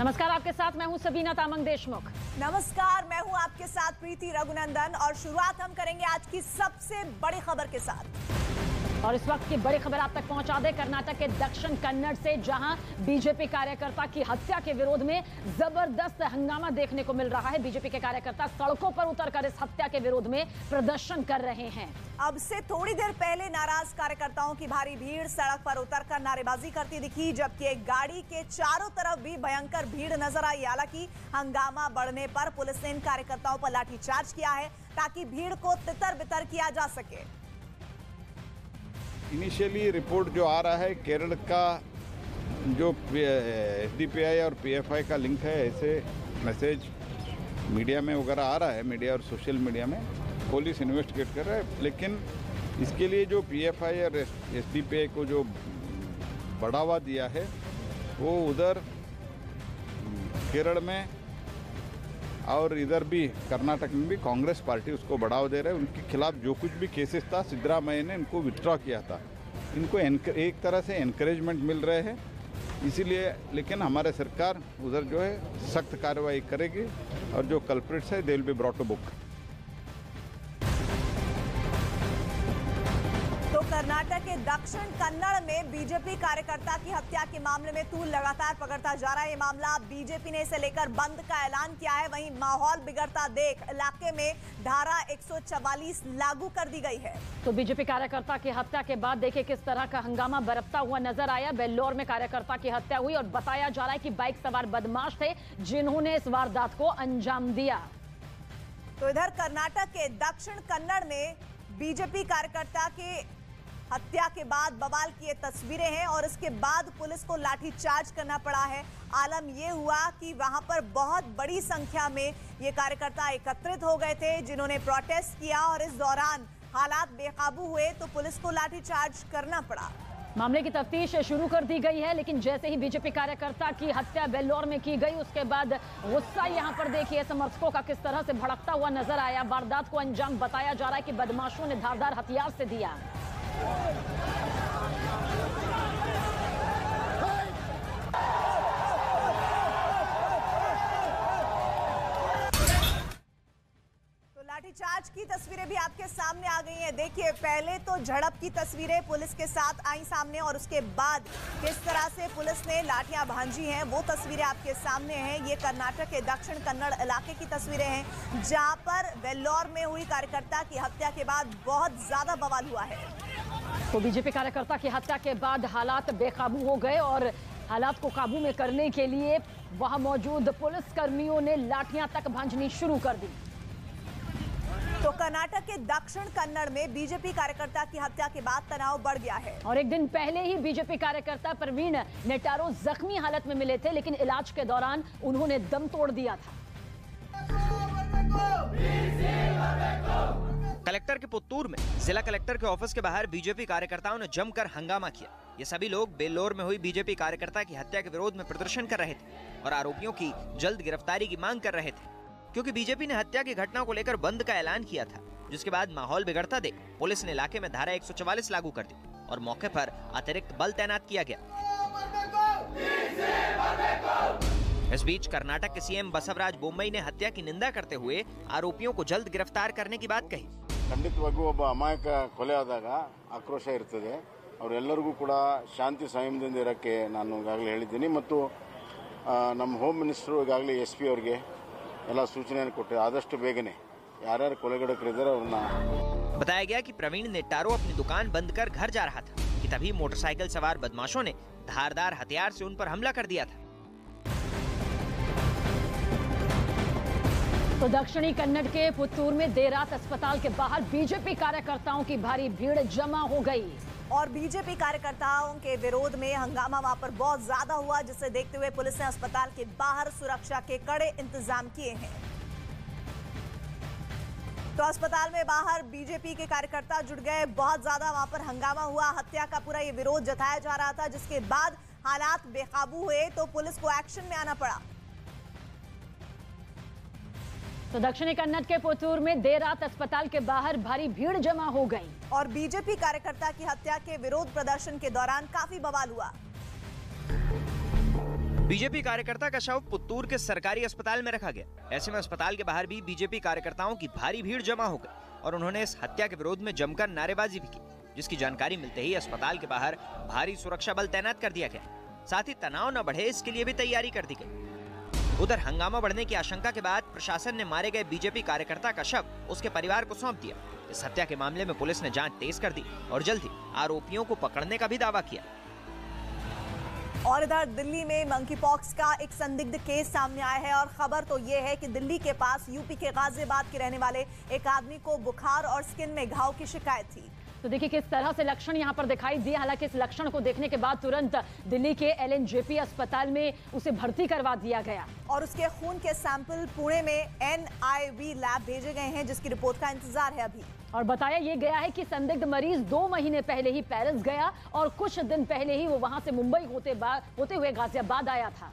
नमस्कार, आपके साथ मैं हूं सबीना तामंग देशमुख। नमस्कार, मैं हूं आपके साथ प्रीति रघुनंदन और शुरुआत हम करेंगे आज की सबसे बड़ी खबर के साथ। और इस वक्त की बड़ी खबर आप तक पहुंचा दे कर्नाटक के दक्षिण कन्नड़ से, जहां बीजेपी कार्यकर्ता की हत्या के विरोध में जबरदस्त हंगामा देखने को मिल रहा है। बीजेपी के कार्यकर्ता सड़कों पर उतरकर इस हत्या के विरोध में प्रदर्शन कर रहे हैं। अब से थोड़ी देर पहले नाराज कार्यकर्ताओं की भारी भीड़ सड़क पर उतरकर नारेबाजी करती दिखी, जबकि एक गाड़ी के चारों तरफ भी भयंकर भीड़ नजर आई। हालांकि हंगामा बढ़ने पर पुलिस ने इन कार्यकर्ताओं पर लाठीचार्ज किया है ताकि भीड़ को तितर बितर किया जा सके। इनिशियली रिपोर्ट जो आ रहा है, केरल का जो एसडीपीआई और पीएफआई का लिंक है, ऐसे मैसेज मीडिया में वगैरह आ रहा है, मीडिया और सोशल मीडिया में। पुलिस इन्वेस्टिगेट कर रहा है, लेकिन इसके लिए जो पीएफआई और एसडीपीआई को जो बढ़ावा दिया है वो उधर केरल में और इधर भी कर्नाटक में भी कांग्रेस पार्टी उसको बढ़ावा दे रहा है। उनके खिलाफ जो कुछ भी केसेस था, सिद्धरामैया ने इनको विथड्रॉ किया था। इनको एक तरह से एनकरेजमेंट मिल रहे हैं, इसीलिए। लेकिन हमारे सरकार उधर जो है सख्त कार्रवाई करेगी और जो कल्प्रिट्स है they will be brought to book. Karnataka के दक्षिण कन्नड़ में बीजेपी कार्यकर्ता की हत्या के मामले में तूल लगातार पकड़ता जा रहा है। ये मामला बीजेपी ने इसे लेकर बंद का ऐलान किया है। वहीं माहौल बिगड़ता देख इलाके में धारा 144 लागू कर दी गई है। तो बीजेपी कार्यकर्ता की हत्या के बाद देखिए किस तरह का हंगामा बरपता हुआ नजर आया। बेल्लोर में कार्यकर्ता की हत्या हुई और बताया जा रहा है कि बाइक सवार बदमाश थे जिन्होंने इस वारदात को अंजाम दिया। तो इधर कर्नाटक के दक्षिण कन्नड़ में बीजेपी कार्यकर्ता के हत्या के बाद बवाल की ये तस्वीरें हैं और इसके बाद पुलिस को लाठीचार्ज करना पड़ा है। आलम ये हुआ कि वहां पर बहुत बड़ी संख्या में ये कार्यकर्ता एकत्रित हो गए थे जिन्होंने प्रोटेस्ट किया और इस दौरान हालात बेकाबू हुए तो पुलिस को लाठीचार्ज करना पड़ा। मामले की तफ्तीश शुरू कर दी गई है, लेकिन जैसे ही बीजेपी कार्यकर्ता की हत्या बेल्लोर में की गई उसके बाद गुस्सा यहां पर देखिए समर्थकों का किस तरह से भड़कता हुआ नजर आया। वारदात को अंजाम बताया जा रहा है कि बदमाशों ने धारदार हथियार से दिया। तो लाठीचार्ज की तस्वीरें भी आपके सामने आ गई हैं। देखिए, पहले तो झड़प की तस्वीरें पुलिस के साथ आई सामने और उसके बाद किस तरह से पुलिस ने लाठियां भांजी हैं वो तस्वीरें आपके सामने हैं। ये कर्नाटक के दक्षिण कन्नड़ इलाके की तस्वीरें हैं जहां पर वेल्लोर में हुई कार्यकर्ता की हत्या के बाद बहुत ज्यादा बवाल हुआ है। तो बीजेपी कार्यकर्ता की हत्या के बाद हालात बेकाबू हो गए और हालात को काबू में करने के लिए वहां मौजूद पुलिस कर्मियों ने लाठियां तक भांजनी शुरू कर दी। तो कर्नाटक के दक्षिण कन्नड़ में बीजेपी कार्यकर्ता की हत्या के बाद तनाव बढ़ गया है और एक दिन पहले ही बीजेपी कार्यकर्ता प्रवीण नेटारो जख्मी हालत में मिले थे, लेकिन इलाज के दौरान उन्होंने दम तोड़ दिया था। कलेक्टर के पुत्तूर में जिला कलेक्टर के ऑफिस के बाहर बीजेपी कार्यकर्ताओं ने जमकर हंगामा किया। ये सभी लोग बेल्लोर में हुई बीजेपी कार्यकर्ता की हत्या के विरोध में प्रदर्शन कर रहे थे और आरोपियों की जल्द गिरफ्तारी की मांग कर रहे थे, क्योंकि बीजेपी ने हत्या की घटना को लेकर बंद का ऐलान किया था। जिसके बाद माहौल बिगड़ता देख पुलिस ने इलाके में धारा 144 लागू कर दी और मौके पर अतिरिक्त बल तैनात किया गया। इस बीच कर्नाटक के सीएम बसवराज बोम्मई ने हत्या की निंदा करते हुए आरोपियों को जल्द गिरफ्तार करने की बात कही। ಖಂಡಿತವಾಗೂ ಒಬ್ಬ ಅಮಾಯಕ ಕೊಲೆ ಆದಾಗ ಆಕ್ರೋಶ ಇರ್ತದೆ. ಅವರೆಲ್ಲರಿಗೂ ಕೂಡ ಶಾಂತಿ ಸಂಯಮದಿಂದ ಇರಕ್ಕೆ ನಾನು ಈಗಾಗಲೇ ಹೇಳಿದ್ದೀನಿ ಮತ್ತು ನಮ್ಮ ಹೋಮ್ ಮಿನಿಸ್ಟರ್ ಈಗಾಗಲೇ ಎಸ್ಪಿ ಅವರಿಗೆ ಎಲ್ಲ ಸೂಚನೆಯನ್ನು ಕೊಟ್ಟೆ. ಆದಷ್ಟು ಬೇಗನೆ ಯಾರ್ಯಾರು ಕೊಲೆಗಡಕರಿದ್ದಾರೆ ಅವ್ರನ್ನ। बताया गया कि प्रवीण नेटारो अपनी दुकान बंद कर घर जा रहा था कि तभी मोटरसाइकिल सवार बदमाशों ने धारदार हथियार से उन पर हमला कर दिया था। तो दक्षिणी कन्नड़ के पुत्तूर में देर रात अस्पताल के बाहर बीजेपी कार्यकर्ताओं की भारी भीड़ जमा हो गई और बीजेपी कार्यकर्ताओं के विरोध में हंगामा वहां पर बहुत ज्यादा हुआ, जिसे देखते हुए पुलिस ने अस्पताल के बाहर सुरक्षा के कड़े इंतजाम किए हैं। तो अस्पताल में बाहर बीजेपी के कार्यकर्ता जुट गए, बहुत ज्यादा वहां पर हंगामा हुआ। हत्या का पूरा ये विरोध जताया जा रहा था, जिसके बाद हालात बेकाबू हुए तो पुलिस को एक्शन में आना पड़ा। तो दक्षिणी कन्नड़ के पुत्तूर में देर रात अस्पताल के बाहर भारी भीड़ जमा हो गई और बीजेपी कार्यकर्ता की हत्या के विरोध प्रदर्शन के दौरान काफी बवाल हुआ। बीजेपी कार्यकर्ता का शव पुत्तूर के सरकारी अस्पताल में रखा गया। ऐसे में अस्पताल के बाहर भी बीजेपी कार्यकर्ताओं की भारी भीड़ जमा हो गई और उन्होंने इस हत्या के विरोध में जमकर नारेबाजी भी की, जिसकी जानकारी मिलते ही अस्पताल के बाहर भारी सुरक्षा बल तैनात कर दिया गया। साथ ही तनाव न बढ़े इसके लिए भी तैयारी कर दी गई। उधर हंगामा बढ़ने की आशंका के बाद प्रशासन ने मारे गए बीजेपी कार्यकर्ता का शव उसके परिवार को सौंप दिया। इस हत्या के मामले में पुलिस ने जांच तेज कर दी और जल्द ही आरोपियों को पकड़ने का भी दावा किया। और इधर दिल्ली में मंकी पॉक्स का एक संदिग्ध केस सामने आया है और खबर तो ये है कि दिल्ली के पास यूपी के गाजियाबाद के रहने वाले एक आदमी को बुखार और स्किन में घाव की शिकायत थी। तो देखिए किस तरह से लक्षण यहाँ पर दिखाई दिए। हालांकि इस लक्षण को देखने के बाद तुरंत दिल्ली के LNJP अस्पताल में उसे भर्ती करवा दिया गया और उसके खून के सैंपल पुणे में NIV लैब भेजे गए हैं, जिसकी रिपोर्ट का इंतजार है अभी। और बताया ये गया है कि संदिग्ध मरीज 2 महीने पहले ही पेरिस गया और कुछ दिन पहले ही वो वहां से मुंबई होते हुए गाजियाबाद आया था।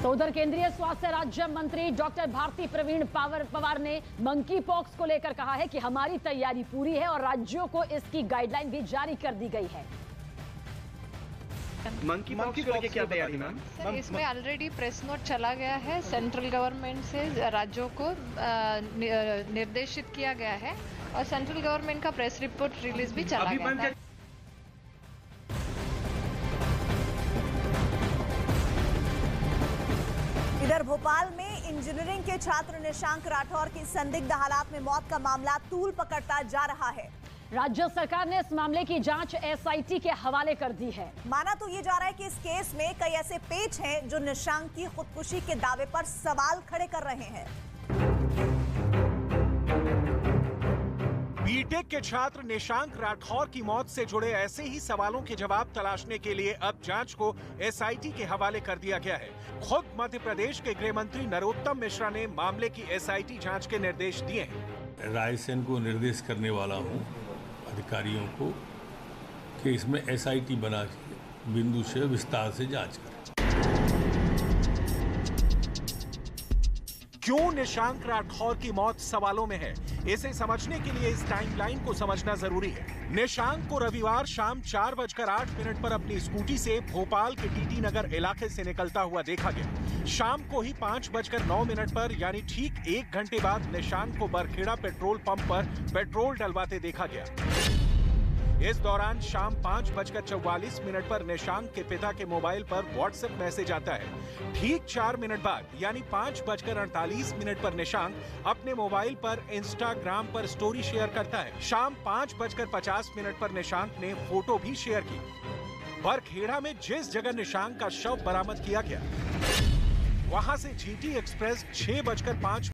तो उधर केंद्रीय स्वास्थ्य राज्य मंत्री डॉक्टर भारती प्रवीण पवार ने मंकी पॉक्स को लेकर कहा है कि हमारी तैयारी पूरी है और राज्यों को इसकी गाइडलाइन भी जारी कर दी गई है। मंकी पॉक्स को लेकर क्या तैयारी मैम? सर, इसमें ऑलरेडी प्रेस नोट चला गया है। सेंट्रल गवर्नमेंट से राज्यों को निर्देशित किया गया है और सेंट्रल गवर्नमेंट का प्रेस रिपोर्ट रिलीज भी चला गया था। इधर भोपाल में इंजीनियरिंग के छात्र निशांक राठौर की संदिग्ध हालात में मौत का मामला तूल पकड़ता जा रहा है। राज्य सरकार ने इस मामले की जांच SIT के हवाले कर दी है। माना तो ये जा रहा है कि इस केस में कई ऐसे पेच हैं जो निशांक की खुदकुशी के दावे पर सवाल खड़े कर रहे हैं। बीटेक के छात्र निशांक राठौर की मौत से जुड़े ऐसे ही सवालों के जवाब तलाशने के लिए अब जांच को SIT के हवाले कर दिया गया है। खुद मध्य प्रदेश के गृह मंत्री नरोत्तम मिश्रा ने मामले की SIT जांच के निर्देश दिए हैं। रायसेन को निर्देश करने वाला हूं अधिकारियों को कि इसमें SIT बना के बिंदु से विस्तार से जांच करें। क्यों निशांक राठौर की मौत सवालों में है, इसे समझने के लिए इस टाइमलाइन को समझना जरूरी है। निशांक को रविवार शाम 4:08 पर अपनी स्कूटी से भोपाल के TT नगर इलाके से निकलता हुआ देखा गया। शाम को ही 5:09 पर यानी ठीक 1 घंटे बाद निशांक को बरखेड़ा पेट्रोल पंप पर पेट्रोल डलवाते देखा गया। इस दौरान शाम 5:44 पर निशांक के पिता के मोबाइल पर व्हाट्सएप मैसेज आता है। ठीक 4 मिनट बाद यानी 5:48 पर निशांक अपने मोबाइल पर इंस्टाग्राम पर स्टोरी शेयर करता है। शाम 5:50 पर निशांक ने फोटो भी शेयर की। बरखेड़ा में जिस जगह निशांक का शव बरामद किया गया वहां से GT एक्सप्रेस 6:05